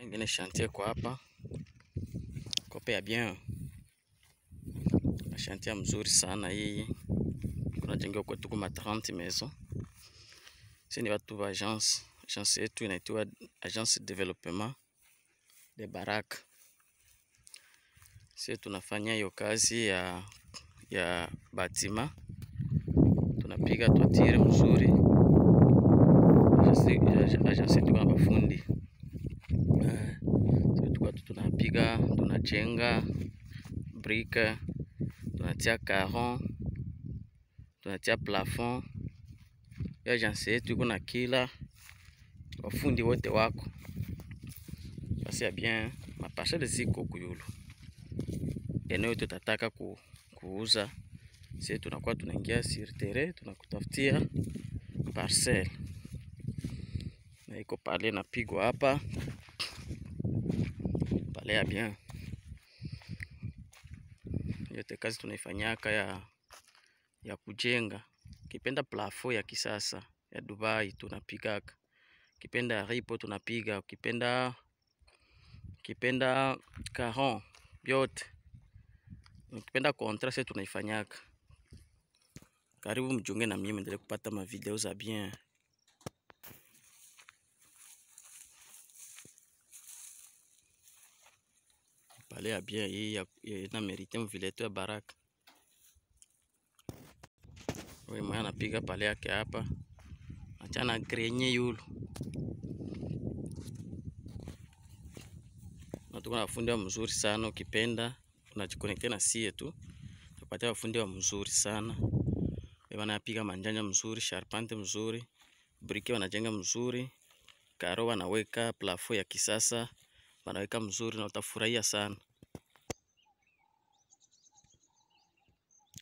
Ingine chantier kwa hapa kopea bien, chantier mzuri sana hii. Kuna jengo kwetu kuma 30 maison. Sisi ni watu wa agence yetu inaitwa Agence de Développement de Baraka. Sisi tunafanya hiyo kazi ya batima, tunapiga toitire mzuri. Agence yetu kuna mafundi tunapiga, tunajenga brique, tunatia caron, tunatia plafond. Ya agence yetu iko na kila wafundi wote wako. Basi ya bien, maparcelle ziko kuyulu. Eneo tutataka kuuza, sisi tunakuwa tunaingia sur terrain, tunakutafutia parcelle. Na iko pale na pigo hapa. Pale ya bien. Yote kazi tunaifanyaka ya kujenga. Kipenda plafond ya kisasa ya Dubai tunapigaka. Kipenda ripo tunapiga, kipenda caron yote. Kipenda contrat sisi tunaifanyaka. Karibu mjiunge na mimi muendelee kupata ma video za bien. Pale ya bien hii ina merite mvile yetu ya Baraka. Wewe mwana anapiga pale yake hapa. Achana grenye yulu. Na tuko na fundi wa mzuri sana, ukipenda unajikonekte na sie tu. Tupatia wafundi wa mzuri sana. Wanapiga manjanja mzuri, charpente mzuri, brique wanajenga mzuri, karo wanaweka, plafond ya kisasa wanaweka mzuri na utafurahia sana.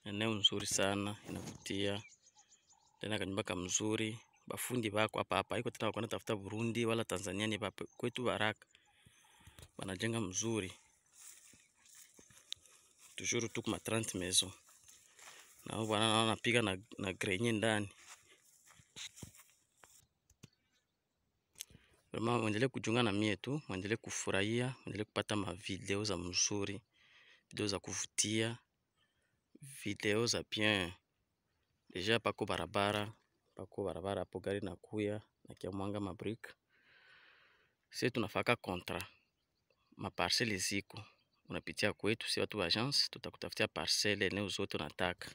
Eneo mzuri sana, inavutia. Tena kanyumba mzuri, bafundi bako hapa iko tena wako tafuta Burundi wala Tanzania, ni hapa kwetu Baraka. Wanajenga mzuri. Toujours tu kuma 30 maison. Na huko wanapiga na grenye ndani. Vraiment muendelee kujiunga na mie tu, muendelee kufurahia, muendelee kupata ma video za mzuri, video za kuvutia, video za bien. Deja pako barabara hapo gari na kuya na kia mwanga mabrique. Sisi tunafaka contrat. Ma parcelle ziko. Unapitia kwetu, si watu wa agence, tutakutafutia parcelle eneo zote unataka.